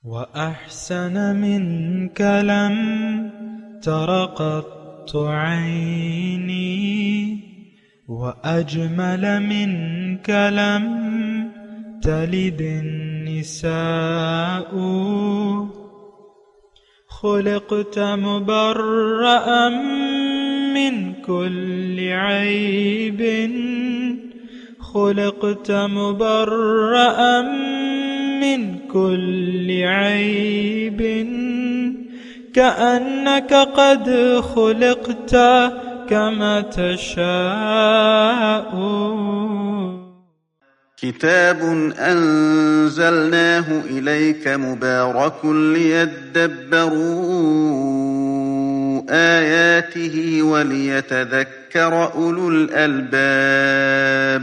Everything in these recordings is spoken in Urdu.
وأحسن منك لم تر قط عيني وأجمل منك لم تلد النساء خلقت مبرأ من كل عيب خلقت مبرأ من كل عيب كأنك قد خلقت كما تشاء. كتاب أنزلناه إليك مبارك ليدبروا آياته وليتذكر أولو الألباب.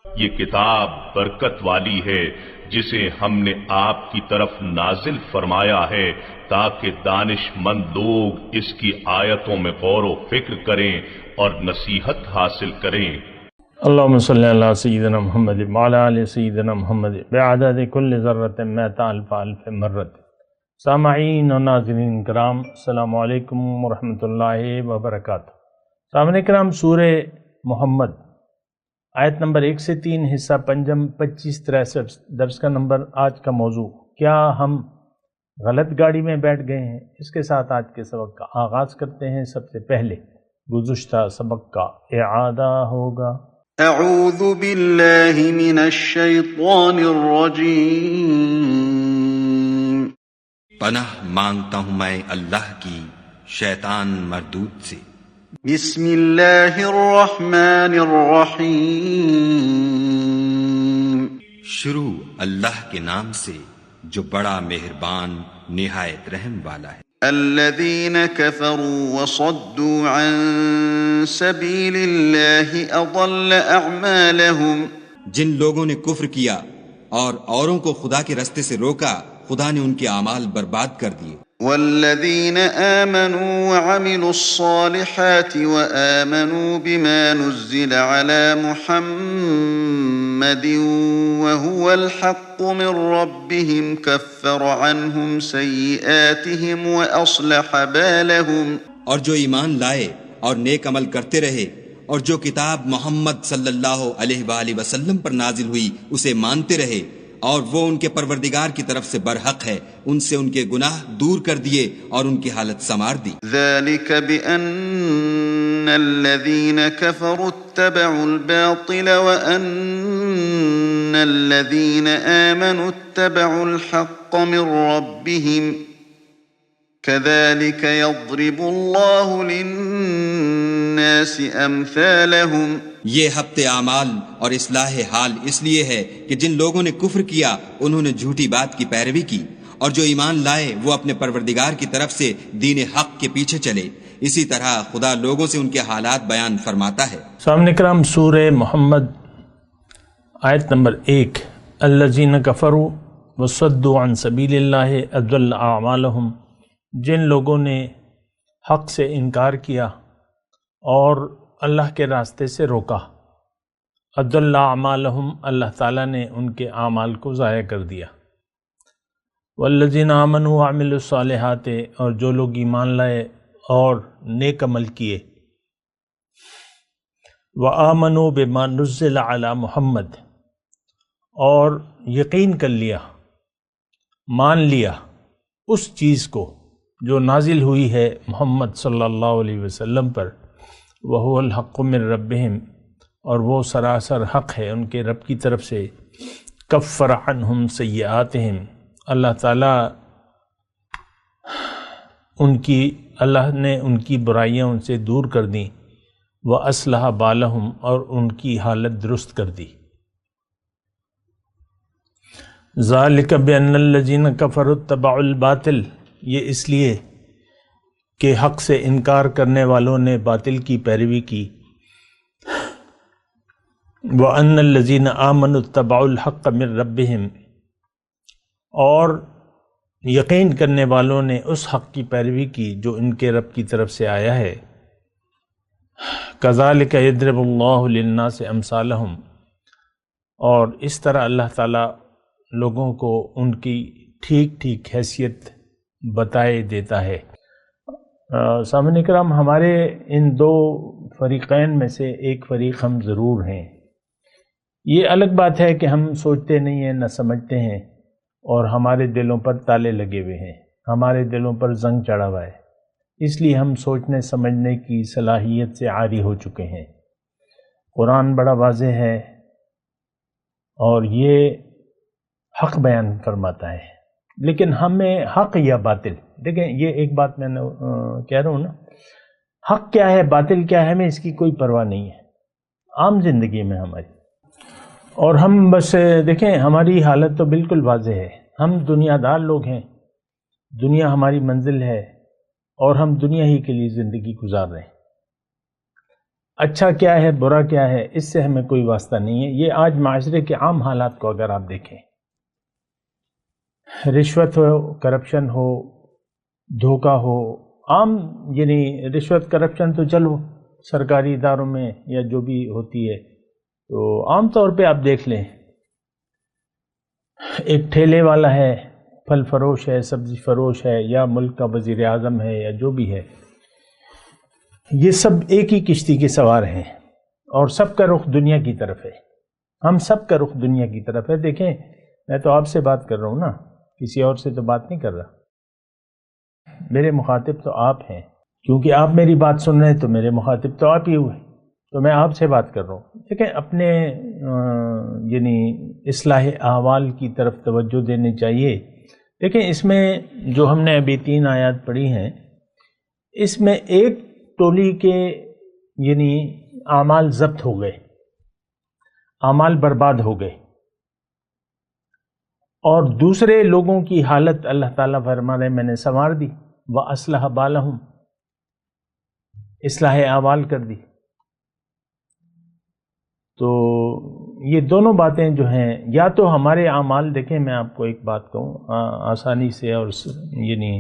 یہ کتاب برکت والی ہے جسے ہم نے آپ کی طرف نازل فرمایا ہے تاکہ دانش مند لوگ اس کی آیتوں میں غور و فکر کریں اور نصیحت حاصل کریں. اللہم صلی علی سیدنا محمد وعلی آل سیدنا محمد بعدد کل ذرۃ مئۃ الف الف مرۃ. سامعین و ناظرین کرام، السلام علیکم ورحمۃ اللہ وبرکاتہ. سامعین کرام، سورہ محمد آیت نمبر 1 سے 3 حصہ پنجم 25-63 درس کا نمبر. آج کا موضوع، کیا ہم غلط گاڑی میں بیٹھ گئے ہیں؟ اس کے ساتھ آج کے سبق کا آغاز کرتے ہیں. سب سے پہلے گزشتہ سبق کا اعادہ ہوگا. اعوذ باللہ من الشیطان الرجیم. پناہ مانگتا ہوں میں اللہ کی شیطان مردود سے. بسم اللہ الرحمن الرحیم. شروع اللہ کے نام سے جو بڑا مہربان نہایت رحم والا ہے. الذین کفروا وصدوا عن سبیل اللہ اضل اعمالهم. جن لوگوں نے کفر کیا اور اوروں کو خدا کے رستے سے روکا، خدا نے ان کے اعمال برباد کر دیے. والذین آمنوا وعملوا الصالحات وآمنوا بما نزل على محمد وهو الحق من ربهم كفر عنهم سیئاتهم وأصلح بالهم. اور جو ایمان لائے اور نیک عمل کرتے رہے اور جو کتاب محمد صلی اللہ علیہ وآلہ وسلم پر نازل ہوئی اسے مانتے رہے اور وہ ان کے پروردگار کی طرف سے برحق ہے، ان سے ان کے گناہ دور کر دیے اور ان کی حالت سنوار دی. ذلك بأن الذين كفروا اتبعوا الباطل وأن الذين آمنوا اتبعوا الحق من ربهم كذلك يضرب الله للناس أمثالهم. یہ ہفتے اعمال اور اصلاح حال اس لیے ہے کہ جن لوگوں نے کفر کیا انہوں نے جھوٹی بات کی پیروی کی، اور جو ایمان لائے وہ اپنے پروردگار کی طرف سے دین حق کے پیچھے چلے. اسی طرح خدا لوگوں سے ان کے حالات بیان فرماتا ہے. سامعین کرام، سورہ محمد آیت نمبر 1. الذین کفروا وصدوا عن سبیل اللہ اضل اعمالهم. جن لوگوں نے حق سے انکار کیا اور اللہ کے راستے سے روکا، اضل اعمالهم، اللہ تعالیٰ نے ان کے اعمال کو ضائع کر دیا. والذین آمنوا وعملوا الصالحات، اور جو لوگ ایمان لائے اور نیک عمل کیے. وآمنوا بما نزل علی محمد، اور یقین کر لیا، مان لیا اس چیز کو جو نازل ہوئی ہے محمد صلی اللہ علیہ وسلم پر. وَهُوَ الْحَقُّ مِن رَبِّهِمْ، اور وہ سراسر حق ہے ان کے رب کی طرف سے. کفر عنہم سیئاتہم، اللہ تعالیٰ اللہ نے ان کی برائیاں ان سے دور کر دیں. وَأَصْلَحَ بَالَهُمْ، اور ان کی حالت درست کر دی. ذَلِكَ بِأَنَّ الَّذِينَ كَفَرُوا اتَّبَعُوا الْبَاطِلَ، یہ اس لیے کہ حق سے انکار کرنے والوں نے باطل کی پیروی کی. وَأَنَّ الَّذِينَ آمَنُوا اتَّبَعُوا الْحَقَّ مِن رَبِّهِمْ، اور یقین کرنے والوں نے اس حق کی پیروی کی جو ان کے رب کی طرف سے آیا ہے. کذالک یضرب اللہ للناس امثالہم، اور اس طرح اللہ تعالیٰ لوگوں کو ان کی ٹھیک ٹھیک حیثیت بتائے دیتا ہے۔ سامعین کرام، ہمارے ان دو فریقین میں سے ایک فریق ہم ضرور ہیں۔ یہ الگ بات ہے کہ ہم سوچتے نہیں ہیں، نہ سمجھتے ہیں، اور ہمارے دلوں پر تالے لگے ہوئے ہیں، ہمارے دلوں پر زنگ چڑھا ہوا ہے، اس لیے ہم سوچنے سمجھنے کی صلاحیت سے عاری ہو چکے ہیں۔ قرآن بڑا واضح ہے اور یہ حق بیان فرماتا ہے، لیکن ہمیں حق یا باطل، دیکھیں یہ ایک بات میں کہہ رہا ہوں نا، حق کیا ہے باطل کیا ہے ہمیں اس کی کوئی پرواہ نہیں ہے عام زندگی میں ہماری، اور ہم بس دیکھیں ہماری حالت تو بالکل واضح ہے، ہم دنیا دار لوگ ہیں، دنیا ہماری منزل ہے اور ہم دنیا ہی کے لیے زندگی گزار رہے ہیں۔ اچھا کیا ہے برا کیا ہے اس سے ہمیں کوئی واسطہ نہیں ہے۔ یہ آج معاشرے کے عام حالات کو اگر آپ دیکھیں، رشوت ہو، کرپشن ہو، دھوکہ ہو، عام یعنی رشوت کرپشن تو چلو سرکاری اداروں میں یا جو بھی ہوتی ہے، تو عام طور پہ آپ دیکھ لیں، ایک ٹھیلے والا ہے، پھل فروش ہے، سبزی فروش ہے، یا ملک کا وزیر اعظم ہے، یا جو بھی ہے، یہ سب ایک ہی کشتی کے سوار ہیں اور سب کا رخ دنیا کی طرف ہے، ہم سب کا رخ دنیا کی طرف ہے۔ دیکھیں میں تو آپ سے بات کر رہا ہوں نا، کسی اور سے تو بات نہیں کر رہا، میرے مخاطب تو آپ ہیں، کیونکہ آپ میری بات سن رہے ہیں تو میرے مخاطب تو آپ ہی ہوئے، تو میں آپ سے بات کر رہا ہوں۔ دیکھیں اپنے یعنی اصلاح احوال کی طرف توجہ دینی چاہیے۔ دیکھیں اس میں جو ہم نے ابھی 3 آیات پڑھی ہیں، اس میں ایک ٹولی کے یعنی اعمال ضبط ہو گئے، اعمال برباد ہو گئے، اور دوسرے لوگوں کی حالت اللہ تعالیٰ فرما رہے میں نے سنوار دی، وَأَصْلَحَ بَالَهُمْ، اصلاح احوال کر دی۔ تو یہ دونوں باتیں جو ہیں، یا تو ہمارے اعمال، دیکھیں میں آپ کو ایک بات کہوں آسانی سے اور یعنی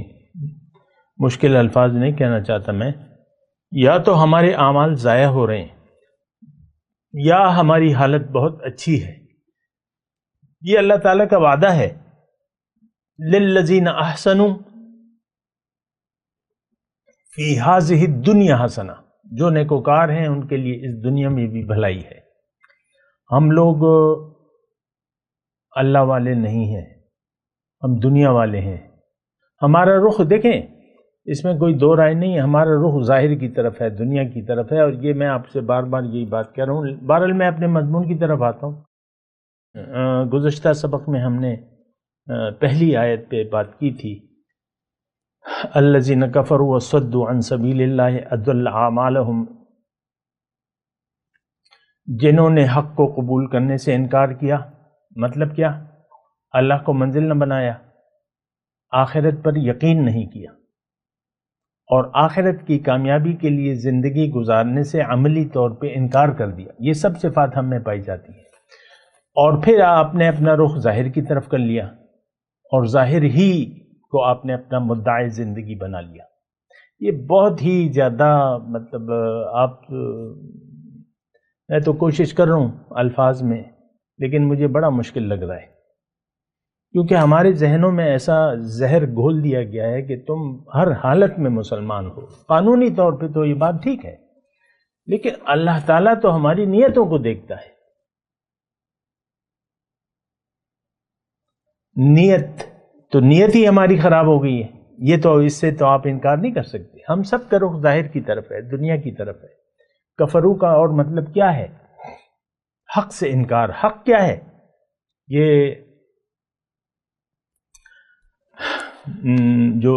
مشکل الفاظ نہیں کہنا چاہتا میں، یا تو ہمارے اعمال ضائع ہو رہے ہیں یا ہماری حالت بہت اچھی ہے۔ یہ اللہ تعالیٰ کا وعدہ ہے، لِلَّذِينَ أَحْسَنُوا فِي هَذِهِ الدُّنْيَا حَسَنَةٌ، جو نیکوکار ہیں ان کے لیے اس دنیا میں بھی بھلائی ہے۔ ہم لوگ اللہ والے نہیں ہیں، ہم دنیا والے ہیں۔ ہمارا رخ دیکھیں، اس میں کوئی دو رائے نہیں ہے، ہمارا رخ ظاہر کی طرف ہے، دنیا کی طرف ہے، اور یہ میں آپ سے بار بار یہی بات کہہ رہا ہوں۔ بہرحال میں اپنے مضمون کی طرف آتا ہوں۔ گزشتہ سبق میں ہم نے پہلی آیت پہ بات کی تھی، الذین کفروا وصدوا عن سبیل اللہ اضل اعمالہم، جنہوں نے حق کو قبول کرنے سے انکار کیا، مطلب کیا؟ اللہ کو منزل نہ بنایا، آخرت پر یقین نہیں کیا، اور آخرت کی کامیابی کے لیے زندگی گزارنے سے عملی طور پہ انکار کر دیا۔ یہ سب صفات ہم میں پائی جاتی ہیں، اور پھر آپ نے اپنا رخ ظاہر کی طرف کر لیا، اور ظاہر ہی کو آپ نے اپنا مدعی زندگی بنا لیا۔ یہ بہت ہی زیادہ مطلب میں تو کوشش کر رہا ہوں الفاظ میں، لیکن مجھے بڑا مشکل لگ رہا ہے، کیونکہ ہمارے ذہنوں میں ایسا زہر گھول دیا گیا ہے کہ تم ہر حالت میں مسلمان ہو۔ قانونی طور پہ تو یہ بات ٹھیک ہے، لیکن اللہ تعالیٰ تو ہماری نیتوں کو دیکھتا ہے۔ نیت ہی ہماری خراب ہو گئی ہے، یہ تو اس سے تو آپ انکار نہیں کر سکتے۔ ہم سب کا رخ ظاہر کی طرف ہے، دنیا کی طرف ہے۔ کفرو کا اور مطلب کیا ہے؟ حق سے انکار۔ حق کیا ہے؟ یہ جو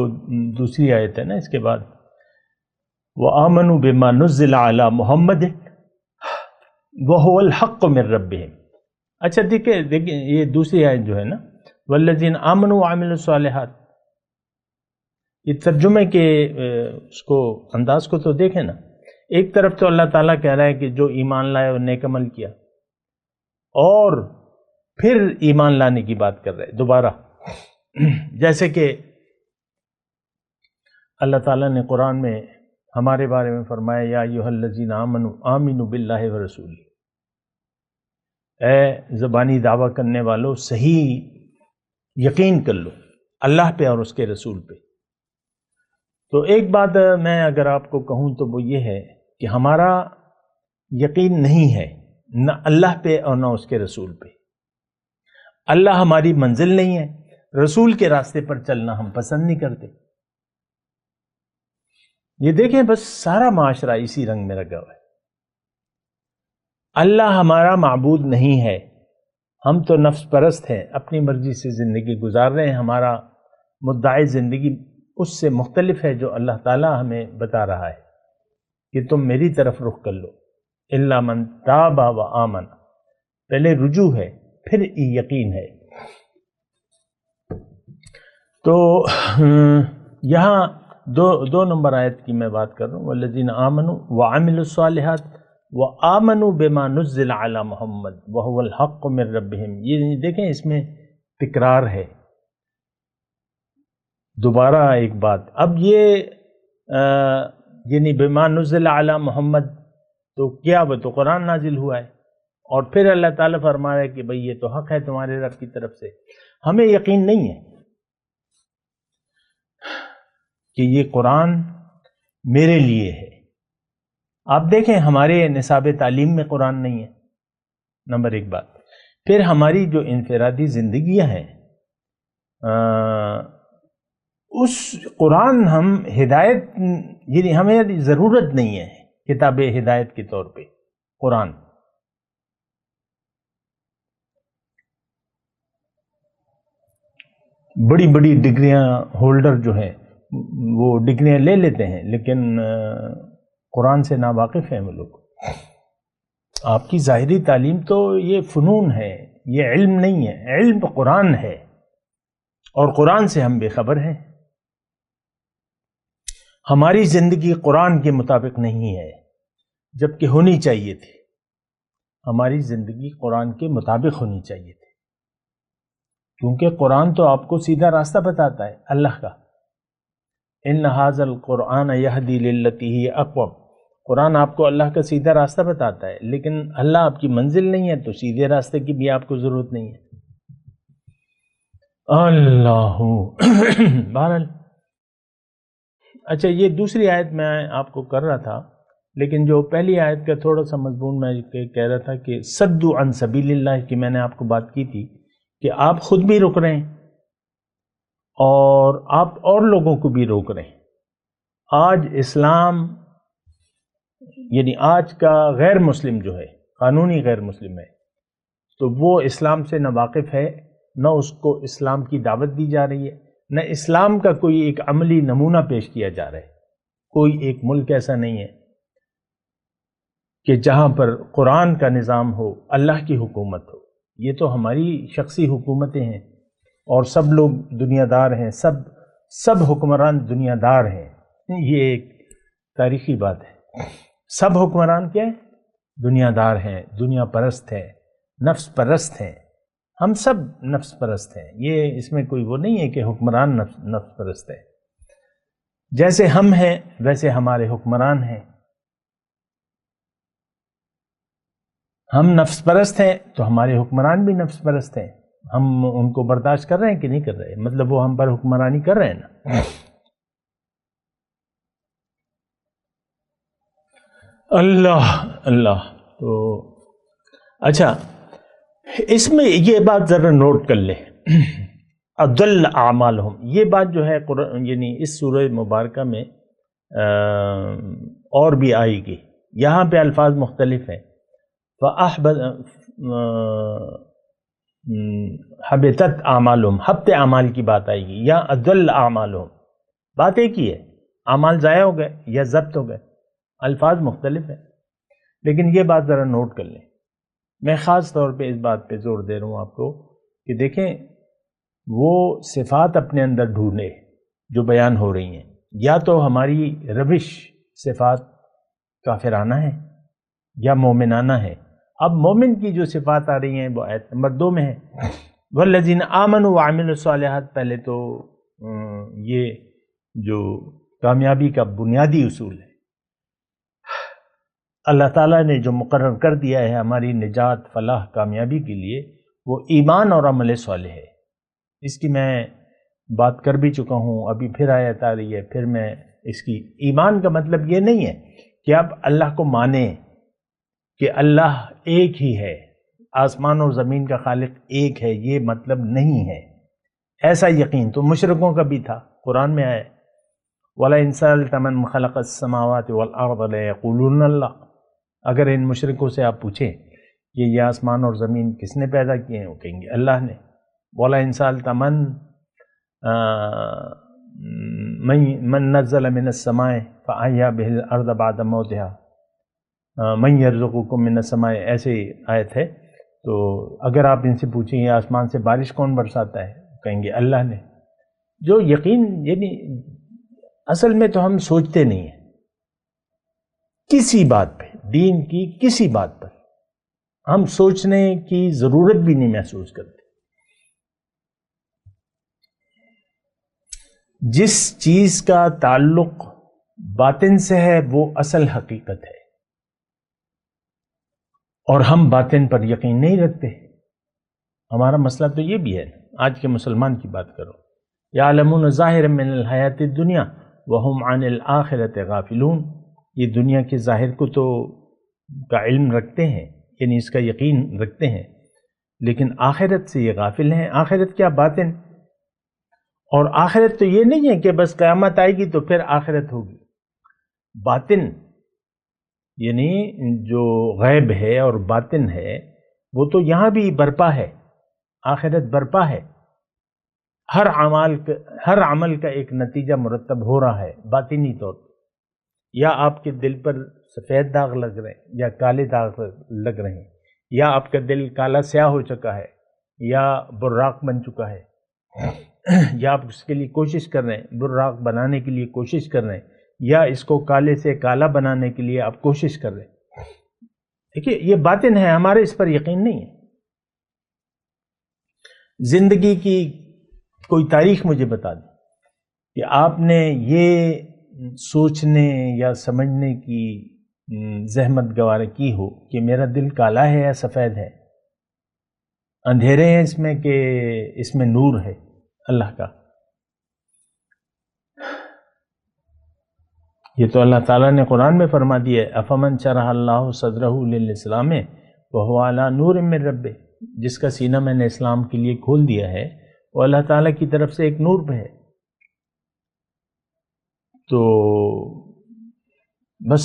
دوسری آیت ہے نا اس کے بعد، وَآمَنُوا بِمَا نُزِّلَ عَلَى مُحَمَّدٍ وَهُوَ الْحَقُّ مِن رَبِّهِمْ۔ اچھا دیکھیں یہ دوسری آیت جو ہے نا، وَالَّذِينَ آمَنُوا وَعَمِلُوا الصَّالِحَاتِ، یہ ترجمے کے اس کو انداز کو تو دیکھیں نا، ایک طرف تو اللہ تعالیٰ کہہ رہا ہے کہ جو ایمان لائے اور نیک عمل کیا، اور پھر ایمان لانے کی بات کر رہے ہیں دوبارہ، جیسے کہ اللہ تعالیٰ نے قرآن میں ہمارے بارے میں فرمایا، یا ایھا الذین آمنوا آمنوا باللہ ورسولہ، اے زبانی دعویٰ کرنے والوں صحیح یقین کر لو، اللہ پہ اور اس کے رسول پہ۔ تو ایک بات میں اگر آپ کو کہوں تو وہ یہ ہے کہ ہمارا یقین نہیں ہے نہ اللہ پہ اور نہ اس کے رسول پہ۔ اللہ ہماری منزل نہیں ہے، رسول کے راستے پر چلنا ہم پسند نہیں کرتے۔ یہ دیکھیں بس سارا معاشرہ اسی رنگ میں لگا ہوا ہے۔ اللہ ہمارا معبود نہیں ہے، ہم تو نفس پرست ہیں، اپنی مرضی سے زندگی گزار رہے ہیں۔ ہمارا مدعی زندگی اس سے مختلف ہے جو اللہ تعالیٰ ہمیں بتا رہا ہے کہ تم میری طرف رخ کر لو۔ الا من تاب و آمن، پہلے رجوع ہے پھر یقین ہے۔ تو یہاں دو نمبر آیت کی میں بات کر رہا ہوں، والذین آمنوا وعملوا الصالحات وآمنوا بما نزل علی محمد وهو الحق من ربهم۔ یہ دیکھیں اس میں تکرار ہے، دوبارہ ایک بات۔ اب یہ یعنی بما نزل علی محمد تو کیا وہ تو قرآن نازل ہوا ہے، اور پھر اللہ تعالیٰ فرما رہا ہے کہ بھئی یہ تو حق ہے تمہارے رب کی طرف سے۔ ہمیں یقین نہیں ہے کہ یہ قرآن میرے لیے ہے۔ آپ دیکھیں ہمارے نصاب تعلیم میں قرآن نہیں ہے، نمبر ایک بات۔ پھر ہماری جو انفرادی زندگیاں ہیں اس قرآن ہم ہدایت یعنی ہمیں ضرورت نہیں ہے کتاب ہدایت کے طور پہ قرآن۔ بڑی بڑی ڈگریاں ہولڈر جو ہیں وہ ڈگریاں لے لیتے ہیں لیکن قرآن سے ناواقف ہیں وہ لوگ۔ آپ کی ظاہری تعلیم تو یہ فنون ہے، یہ علم نہیں ہے، علم قرآن ہے، اور قرآن سے ہم بے خبر ہیں۔ ہماری زندگی قرآن کے مطابق نہیں ہے جبکہ ہونی چاہیے تھی۔ ہماری زندگی قرآن کے مطابق ہونی چاہیے تھی، کیونکہ قرآن تو آپ کو سیدھا راستہ بتاتا ہے اللہ کا۔ ان ھذا القرآن یہدی للتی ہی اقوم، قرآن آپ کو اللہ کا سیدھا راستہ بتاتا ہے، لیکن اللہ آپ کی منزل نہیں ہے تو سیدھے راستے کی بھی آپ کو ضرورت نہیں ہے۔ اللہ بہرحال اچھا، یہ دوسری آیت میں آپ کو کر رہا تھا، لیکن جو پہلی آیت کا تھوڑا سا مضمون میں کہہ رہا تھا کہ صدوا عن سبیل اللہ کی میں نے آپ کو بات کی تھی کہ آپ خود بھی رک رہے ہیں اور آپ اور لوگوں کو بھی روک رہے ہیں۔ آج اسلام یعنی آج کا غیر مسلم جو ہے، قانونی غیر مسلم ہے، تو وہ اسلام سے نہ واقف ہے، نہ اس کو اسلام کی دعوت دی جا رہی ہے، نہ اسلام کا کوئی ایک عملی نمونہ پیش کیا جا رہا ہے۔ کوئی ایک ملک ایسا نہیں ہے کہ جہاں پر قرآن کا نظام ہو، اللہ کی حکومت ہو۔ یہ تو ہماری شخصی حکومتیں ہیں اور سب لوگ دنیا دار ہیں، سب حکمران دنیا دار ہیں۔ یہ ایک تاریخی بات ہے۔ سب حکمران کیا ہیں؟ دنیا دار ہیں، دنیا پرست ہیں، نفس پرست ہیں۔ ہم سب نفس پرست ہیں، یہ اس میں کوئی وہ نہیں ہے کہ حکمران نفس پرست ہے۔ جیسے ہم ہیں ویسے ہمارے حکمران ہیں۔ ہم نفس پرست ہیں تو ہمارے حکمران بھی نفس پرست ہیں۔ ہم ان کو برداشت کر رہے ہیں کہ نہیں کر رہے؟ مطلب وہ ہم پر حکمرانی کر رہے ہیں نا۔ اللہ تو اچھا، اس میں یہ بات ذرا نوٹ کر لیں، اضل اعمالہم، یہ بات جو ہے یعنی اس سورہ مبارکہ میں اور بھی آئے گی، یہاں پہ الفاظ مختلف ہیں۔ حبطت اعمالہم، حبط اعمال کی بات آئے گی، یا اضل اعمالہم، بات ایک ہی ہے، اعمال ضائع ہو گئے یا ضبط ہو گئے، الفاظ مختلف ہیں، لیکن یہ بات ذرا نوٹ کر لیں۔ میں خاص طور پہ اس بات پہ زور دے رہا ہوں آپ کو کہ دیکھیں وہ صفات اپنے اندر ڈھونڈے جو بیان ہو رہی ہیں، یا تو ہماری روش صفات کافرانہ ہے یا مومنانہ ہے۔ اب مومن کی جو صفات آ رہی ہیں وہ آیت نمبر 2 میں ہے، والذین آمنوا وعملوا الصالحات۔ پہلے تو یہ جو کامیابی کا بنیادی اصول ہے، اللہ تعالیٰ نے جو مقرر کر دیا ہے ہماری نجات، فلاح، کامیابی کے لیے، وہ ایمان اور عمل صالح ہے۔ اس کی میں بات کر بھی چکا ہوں، ابھی پھر آیت آ رہی ہے، پھر میں اس کی ایمان کا مطلب یہ نہیں ہے کہ آپ اللہ کو مانیں کہ اللہ ایک ہی ہے، آسمان اور زمین کا خالق ایک ہے، یہ مطلب نہیں ہے۔ ایسا یقین تو مشرکوں کا بھی تھا، قرآن میں آیا وَلَئِن سَأَلْتَ مَنْ خَلَقَ السَّمَاوَاتِ وَالْأَرْضَ لَيَقُولُنَّ اللَّهُ، اگر ان مشرکوں سے آپ پوچھیں کہ یہ آسمان اور زمین کس نے پیدا کیے ہیں، وہ کہیں گے اللہ نے۔ وَلَئِن سَأَلْتَ مَن نَزَّلَ مِنَ السَّمَاءِ فَأَحْيَا بِهِ الْأَرْضَ بَعْدَ مَوْتِهَا مَن يَرْزُقُكُم مِّنَ السَّمَاءِ، ایسے آیت ہے۔ تو اگر آپ ان سے پوچھیں یہ آسمان سے بارش کون برساتا ہے، کہیں گے اللہ نے۔ جو یقین یعنی اصل میں تو ہم سوچتے نہیں ہیں کسی بات پہ، دین کی کسی بات پر ہم سوچنے کی ضرورت بھی نہیں محسوس کرتے۔ جس چیز کا تعلق باطن سے ہے وہ اصل حقیقت ہے، اور ہم باطن پر یقین نہیں رکھتے۔ ہمارا مسئلہ تو یہ بھی ہے، آج کے مسلمان کی بات کرو، یعلمون ظاہرا من الحیات الدنیا وہم عن الآخرۃ غافلون، یہ دنیا کے ظاہر کو تو کا علم رکھتے ہیں، یعنی اس کا یقین رکھتے ہیں، لیکن آخرت سے یہ غافل ہیں۔ آخرت کیا؟ باطن۔ اور آخرت تو یہ نہیں ہے کہ بس قیامت آئے گی تو پھر آخرت ہوگی۔ باطن یعنی جو غیب ہے اور باطن ہے وہ تو یہاں بھی برپا ہے، آخرت برپا ہے۔ ہر عمل کا ایک نتیجہ مرتب ہو رہا ہے باطنی طور پر، یا آپ کے دل پر سفید داغ لگ رہے ہیں یا کالے داغ لگ رہے ہیں، یا آپ کا دل کالا سیاہ ہو چکا ہے یا براق بن چکا ہے، یا آپ اس کے لیے کوشش کر رہے ہیں، براق بنانے کے لیے کوشش کر رہے ہیں، یا اس کو کالے سے کالا بنانے کے لیے آپ کوشش کر رہے ہیں۔ دیکھیے یہ باطن ہے، ہمارے اس پر یقین نہیں ہے۔ زندگی کی کوئی تاریخ مجھے بتا دیں کہ آپ نے یہ سوچنے یا سمجھنے کی زحمت گوارا کی ہو کہ میرا دل کالا ہے یا سفید ہے، اندھیرے ہیں اس میں کہ اس میں نور ہے اللہ کا۔ یہ تو اللہ تعالیٰ نے قرآن میں فرما دیا ہے، افمن شرح اللہ صدرہ للاسلام وہو علی نور من ربہ، جس کا سینہ میں نے اسلام کے لیے کھول دیا ہے وہ اللہ تعالیٰ کی طرف سے ایک نور پہ ہے۔ تو بس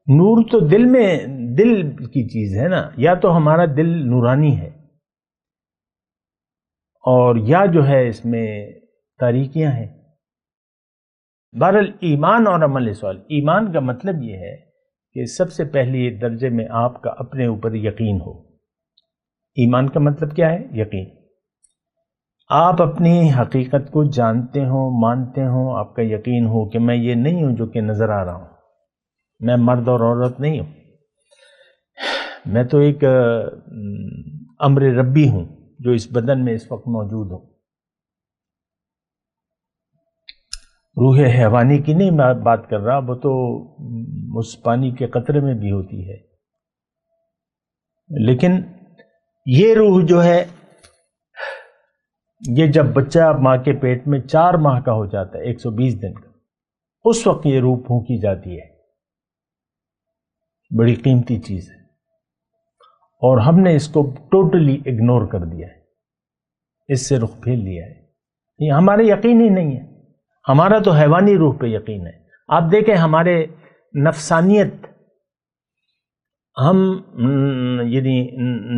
نور تو دل کی چیز ہے نا، یا تو ہمارا دل نورانی ہے اور یا جو ہے اس میں تاریکیاں ہیں۔ بہرحال ایمان اور عمل صالح، ایمان کا مطلب یہ ہے کہ سب سے پہلے درجے میں آپ کا اپنے اوپر یقین ہو۔ ایمان کا مطلب کیا ہے؟ یقین۔ آپ اپنی حقیقت کو جانتے ہوں، مانتے ہوں، آپ کا یقین ہو کہ میں یہ نہیں ہوں جو کہ نظر آ رہا ہوں، میں مرد اور عورت نہیں ہوں، میں تو ایک امر ربی ہوں جو اس بدن میں اس وقت موجود ہوں۔ روح حیوانی کی نہیں میں بات کر رہا، وہ تو اس پانی کے قطرے میں بھی ہوتی ہے، لیکن یہ روح جو ہے یہ جب بچہ ماں کے پیٹ میں 4 ماہ کا ہو جاتا ہے، 120 دن کا، اس وقت یہ روح پھونکی جاتی ہے۔ بڑی قیمتی چیز ہے اور ہم نے اس کو ٹوٹلی اگنور کر دیا ہے، اس سے رخ پھیر لیا ہے۔ یہ ہمارے یقین ہی نہیں ہے، ہمارا تو حیوانی روح پہ یقین ہے۔ آپ دیکھیں ہمارے نفسانیت، ہم یعنی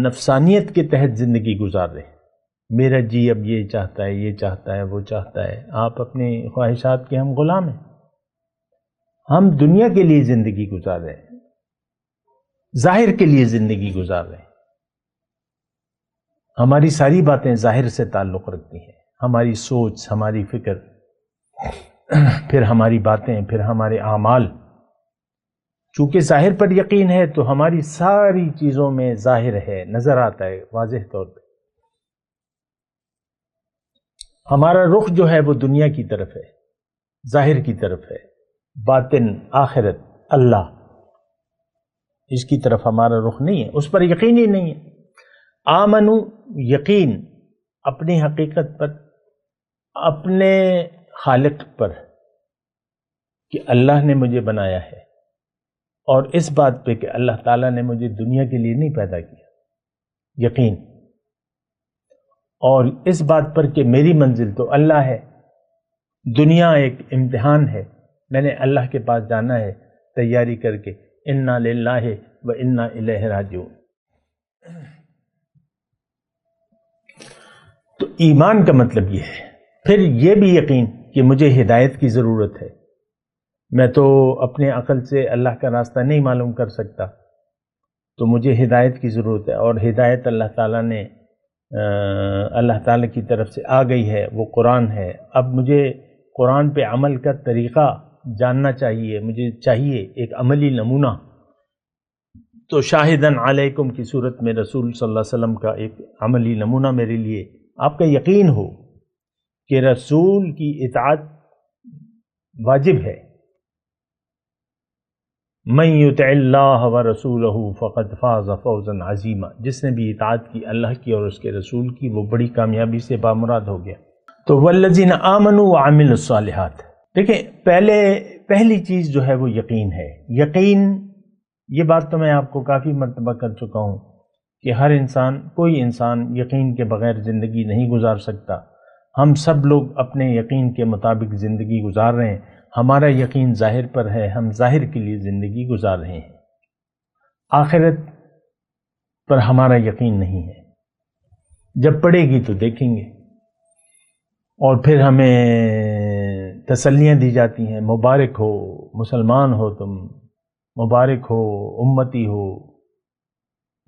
نفسانیت کے تحت زندگی گزار رہے ہیں۔ میرا جی اب یہ چاہتا ہے، یہ چاہتا ہے، وہ چاہتا ہے۔ آپ اپنی خواہشات کے ہم غلام ہیں، ہم دنیا کے لیے زندگی گزار رہے ہیں، ظاہر کے لیے زندگی گزار رہے ہیں۔ ہماری ساری باتیں ظاہر سے تعلق رکھتی ہیں، ہماری سوچ، ہماری فکر، پھر ہماری باتیں، پھر ہمارے اعمال۔ چونکہ ظاہر پر یقین ہے تو ہماری ساری چیزوں میں ظاہر ہے، نظر آتا ہے واضح طور پہ۔ ہمارا رخ جو ہے وہ دنیا کی طرف ہے، ظاہر کی طرف ہے، باطن، آخرت، اللہ، اس کی طرف ہمارا رخ نہیں ہے، اس پر یقین ہی نہیں ہے۔ آمنو، یقین اپنی حقیقت پر، اپنے خالق پر کہ اللہ نے مجھے بنایا ہے، اور اس بات پہ کہ اللہ تعالیٰ نے مجھے دنیا کے لیے نہیں پیدا کیا، یقین، اور اس بات پر کہ میری منزل تو اللہ ہے، دنیا ایک امتحان ہے، میں نے اللہ کے پاس جانا ہے تیاری کر کے، انا للہ و انا الیہ راجعون۔ تو ایمان کا مطلب یہ ہے۔ پھر یہ بھی یقین کہ مجھے ہدایت کی ضرورت ہے، میں تو اپنے عقل سے اللہ کا راستہ نہیں معلوم کر سکتا، تو مجھے ہدایت کی ضرورت ہے، اور ہدایت اللہ تعالیٰ نے اللہ تعالیٰ کی طرف سے آ گئی ہے، وہ قرآن ہے۔ اب مجھے قرآن پہ عمل کا طریقہ جاننا چاہیے، مجھے چاہیے ایک عملی نمونہ۔ تو شاہدن علیکم کی صورت میں رسول صلی اللہ علیہ وسلم کا ایک عملی نمونہ میرے لیے، آپ کا یقین ہو کہ رسول کی اطاعت واجب ہے۔ من یطع اللہ ورسولہ فقد فاز فوزا عظیما، جس نے بھی اطاعت کی اللہ کی اور اس کے رسول کی، وہ بڑی کامیابی سے بامراد ہو گیا۔ تو والذین آمنوا وعملوا الصالحات، دیکھیں پہلی چیز جو ہے وہ یقین ہے۔ یقین، یہ بات تو میں آپ کو کافی مرتبہ کر چکا ہوں کہ ہر انسان، کوئی انسان یقین کے بغیر زندگی نہیں گزار سکتا۔ ہم سب لوگ اپنے یقین کے مطابق زندگی گزار رہے ہیں، ہمارا یقین ظاہر پر ہے، ہم ظاہر کے لیے زندگی گزار رہے ہیں، آخرت پر ہمارا یقین نہیں ہے۔ جب پڑے گی تو دیکھیں گے، اور پھر ہمیں تسلیاں دی جاتی ہیں، مبارک ہو، مسلمان ہو تم، مبارک ہو، امتی ہو،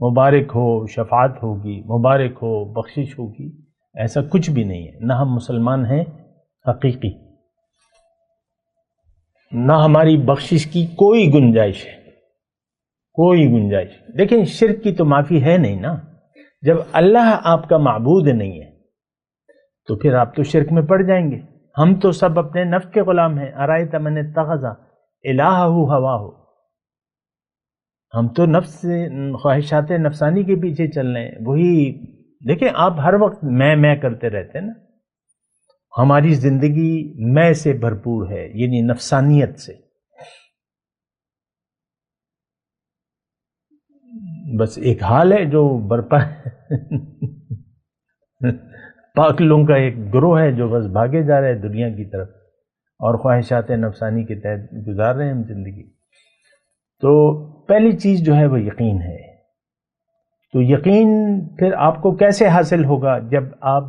مبارک ہو، شفاعت ہوگی، مبارک ہو، بخشش ہوگی۔ ایسا کچھ بھی نہیں ہے، نہ ہم مسلمان ہیں حقیقی، نہ ہماری بخشش کی کوئی گنجائش ہے، کوئی گنجائش۔ دیکھیں شرک کی تو معافی ہے نہیں نا، جب اللہ آپ کا معبود نہیں ہے تو پھر آپ تو شرک میں پڑ جائیں گے۔ ہم تو سب اپنے نفس کے غلام ہیں، ارائیت من اتخذ الہہ ہواہ، ہم تو نفس خواہشات نفسانی کے پیچھے چل رہے ہیں۔ وہی دیکھیں، آپ ہر وقت میں کرتے رہتے ہیں نا، ہماری زندگی میں سے بھرپور ہے، یعنی نفسانیت سے۔ بس ایک حال ہے جو برپا پاک لوگوں کا ایک گروہ ہے جو بس بھاگے جا رہے ہیں دنیا کی طرف، اور خواہشات نفسانی کے تحت گزار رہے ہیں ہم زندگی۔ تو پہلی چیز جو ہے وہ یقین ہے۔ تو یقین پھر آپ کو کیسے حاصل ہوگا؟ جب آپ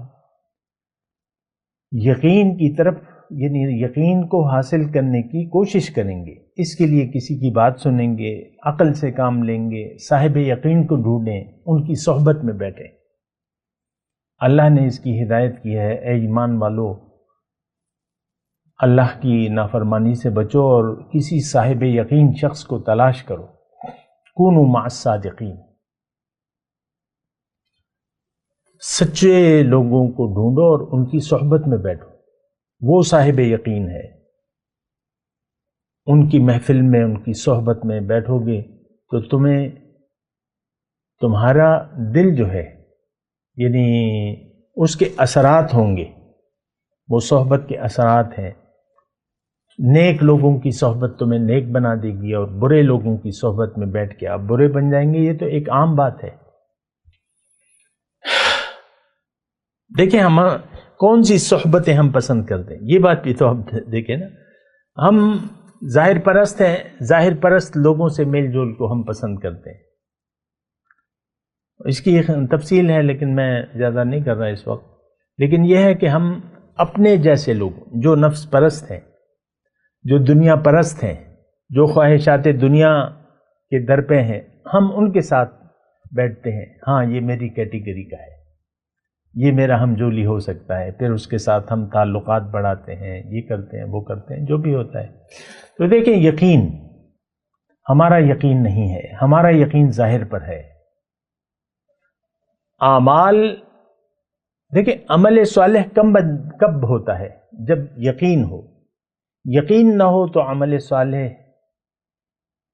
یقین کی طرف، یعنی یقین کو حاصل کرنے کی کوشش کریں گے، اس کے لیے کسی کی بات سنیں گے، عقل سے کام لیں گے، صاحب یقین کو ڈھونڈیں، ان کی صحبت میں بیٹھیں۔ اللہ نے اس کی ہدایت کی ہے، اے ایمان والو اللہ کی نافرمانی سے بچو اور کسی صاحب یقین شخص کو تلاش کرو، کونوا مع الصادقین، سچے لوگوں کو ڈھونڈو اور ان کی صحبت میں بیٹھو، وہ صاحب یقین ہے۔ ان کی محفل میں، ان کی صحبت میں بیٹھو گے تو تمہارا دل جو ہے، یعنی اس کے اثرات ہوں گے، وہ صحبت کے اثرات ہیں۔ نیک لوگوں کی صحبت تمہیں نیک بنا دے گی، اور برے لوگوں کی صحبت میں بیٹھ کے آپ برے بن جائیں گے۔ یہ تو ایک عام بات ہے۔ دیکھیں ہم کون سی صحبتیں ہم پسند کرتے ہیں، یہ بات بھی تو آپ دیکھیں نا۔ ہم ظاہر پرست ہیں، ظاہر پرست لوگوں سے میل جول کو ہم پسند کرتے ہیں۔ اس کی ایک تفصیل ہے لیکن میں زیادہ نہیں کر رہا اس وقت، لیکن یہ ہے کہ ہم اپنے جیسے لوگ جو نفس پرست ہیں، جو دنیا پرست ہیں، جو خواہشات دنیا کے در پہ ہیں، ہم ان کے ساتھ بیٹھتے ہیں۔ ہاں یہ میری کیٹیگری کا ہے، یہ میرا ہمجولی ہو سکتا ہے، پھر اس کے ساتھ ہم تعلقات بڑھاتے ہیں، یہ کرتے ہیں، وہ کرتے ہیں، جو بھی ہوتا ہے۔ تو دیکھیں یقین، ہمارا یقین نہیں ہے، ہمارا یقین ظاہر پر ہے۔ اعمال، دیکھیں عمل صالح کب ہوتا ہے؟ جب یقین ہو۔ یقین نہ ہو تو عمل صالح،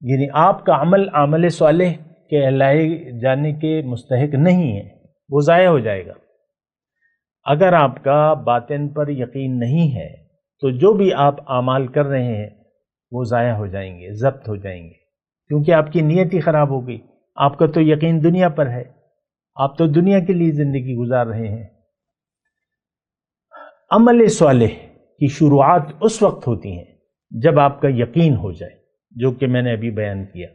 یعنی آپ کا عمل صالح کہلائے جانے کے مستحق نہیں ہے، وہ ضائع ہو جائے گا۔ اگر آپ کا باطن پر یقین نہیں ہے تو جو بھی آپ اعمال کر رہے ہیں وہ ضائع ہو جائیں گے، ضبط ہو جائیں گے، کیونکہ آپ کی نیت ہی خراب ہو گئی۔ آپ کا تو یقین دنیا پر ہے، آپ تو دنیا کے لیے زندگی گزار رہے ہیں۔ عمل صالح کی شروعات اس وقت ہوتی ہیں جب آپ کا یقین ہو جائے، جو کہ میں نے ابھی بیان کیا،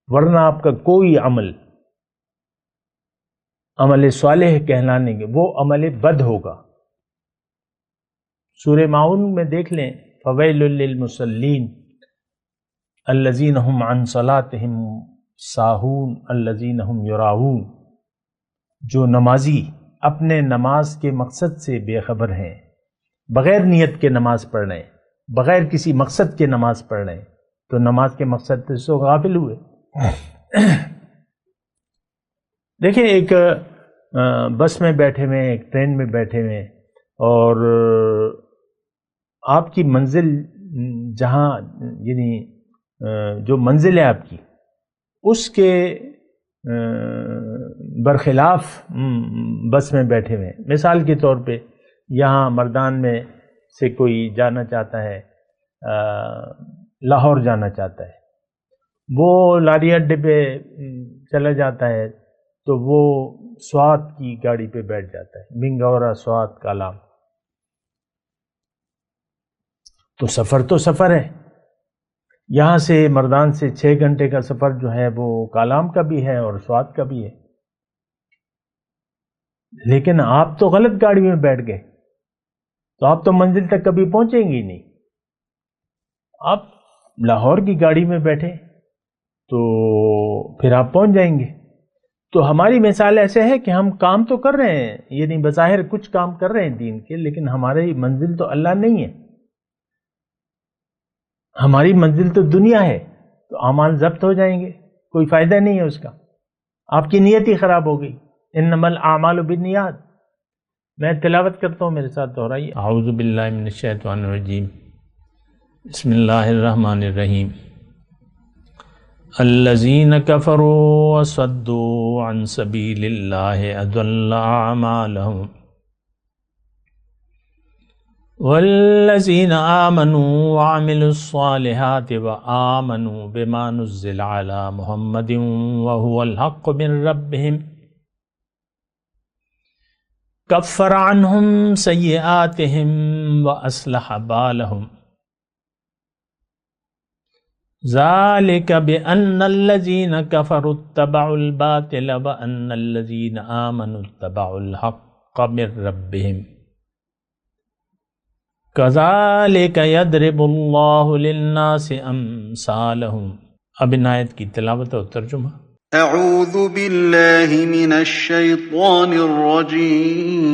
ورنہ آپ کا کوئی عمل صالح کہلانے کے وہ عمل بد ہوگا۔ سورہ معون میں دیکھ لیں، فویل للمصلین الذین هم عن صلاتهم ساہون الذین هم یراؤون، جو نمازی اپنے نماز کے مقصد سے بے خبر ہیں، بغیر نیت کے نماز پڑھ رہے ہیں، بغیر کسی مقصد کے نماز پڑھ رہے ہیں، تو نماز کے مقصد سے غافل ہوئے۔ دیکھیں، ایک بس میں بیٹھے ہوئے، ایک ٹرین میں بیٹھے ہوئے، اور آپ کی منزل جہاں، یعنی جو منزل ہے آپ کی، اس کے برخلاف بس میں بیٹھے ہوئے ہیں۔ مثال کے طور پہ یہاں مردان میں سے کوئی جانا چاہتا ہے، لاہور جانا چاہتا ہے، وہ لاری اڈے پہ چلا جاتا ہے تو وہ سوات کی گاڑی پہ بیٹھ جاتا ہے، بنگورا سوات کالام۔ تو سفر ہے، یہاں سے مردان سے 6 گھنٹے کا سفر جو ہے وہ کالام کا بھی ہے اور سوات کا بھی ہے، لیکن آپ تو غلط گاڑی میں بیٹھ گئے، تو آپ تو منزل تک کبھی پہنچیں گے ہی نہیں۔ آپ لاہور کی گاڑی میں بیٹھے تو پھر آپ پہنچ جائیں گے۔ تو ہماری مثال ایسے ہے کہ ہم کام تو کر رہے ہیں، یعنی بظاہر کچھ کام کر رہے ہیں دین کے، لیکن ہماری منزل تو اللہ نہیں ہے، ہماری منزل تو دنیا ہے، تو اعمال ضبط ہو جائیں گے، کوئی فائدہ نہیں ہے اس کا، آپ کی نیت ہی خراب ہو گئی۔ انما الاعمال بالنیات۔ میں تلاوت کرتا ہوں، میرے ساتھ دہرائیے۔ اعوذ باللہ من الشیطان الرجیم، بسم اللہ الرحمن الرحیم۔ الذین کفروا وصدوا عن سبیل اللہ اضل اعمالهم والذین آمنوا وعملوا الصالحات وآمنوا بما نزل على محمد وهو الحق من ربهم کفر عنهم سیئاتهم وأصلح بالهم ذلك بأن الذين كفروا اتبعوا الباطل وأن الذين آمنوا اتبعوا الحق من ربهم كذلك يضرب الله للناس أمثالهم۔ اب ان آیت کی تلاوت اور ترجمہ۔ اعوذ باللہ من الشیطان الرجیم۔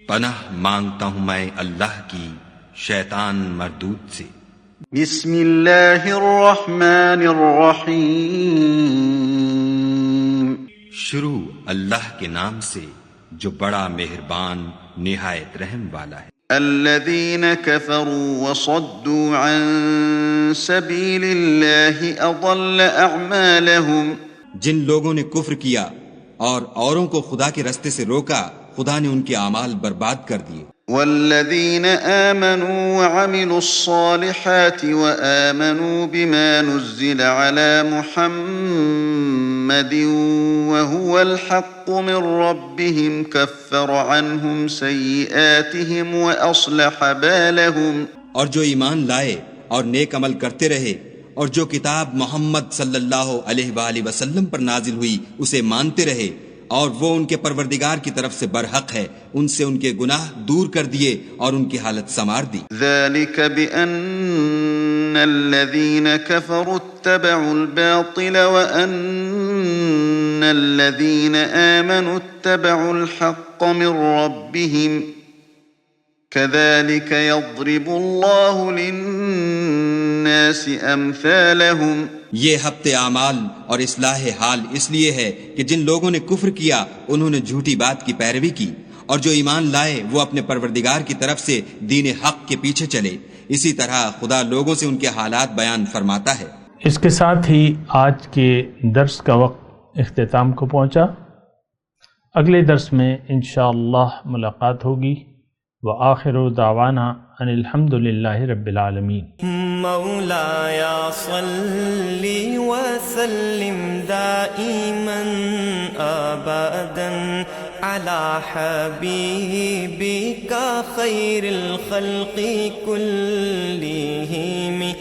پناہ مانگتا ہوں میں اللہ کی شیطان مردود سے۔ بسم اللہ الرحمن الرحیم۔ شروع اللہ کے نام سے جو بڑا مہربان نہایت رحم والا ہے۔ الذین کفروا وصدوا عن سبیل اللہ اضل اعمالهم، جن لوگوں نے کفر کیا اور اوروں کو خدا کے رستے سے روکا، خدا نے ان کے اعمال برباد کر دیے۔ والذین آمنوا وعملوا الصالحات وآمنوا بما نزل على محمد وهو الحق من ربهم كفر عنهم سیئاتهم وأصلح بالهم، اور جو ایمان لائے اور نیک عمل کرتے رہے اور جو کتاب محمد صلی اللہ علیہ وآلہ وسلم پر نازل ہوئی اسے مانتے رہے، اور وہ ان کے پروردگار کی طرف سے برحق ہے، ان سے ان کے گناہ دور کر دیے اور ان کی حالت سنوار دی۔ ذلك بأن الذين كفروا اتبعوا الباطل وأن الذين آمنوا اتبعوا الحق من ربهم كذلك يضرب الله للناس أمثالهم۔ یہ ہفت اعمال اور اصلاح حال اس لیے ہے کہ جن لوگوں نے کفر کیا انہوں نے جھوٹی بات کی پیروی کی، اور جو ایمان لائے وہ اپنے پروردگار کی طرف سے دین حق کے پیچھے چلے۔ اسی طرح خدا لوگوں سے ان کے حالات بیان فرماتا ہے۔ اس کے ساتھ ہی آج کے درس کا وقت اختتام کو پہنچا۔ اگلے درس میں انشاءاللہ ملاقات ہوگی۔ وآخر دعوانا ان الحمد للہ رب العالمین۔ مولاي صل وسلم دائما ابدا على حبيبك خير الخلق كلهم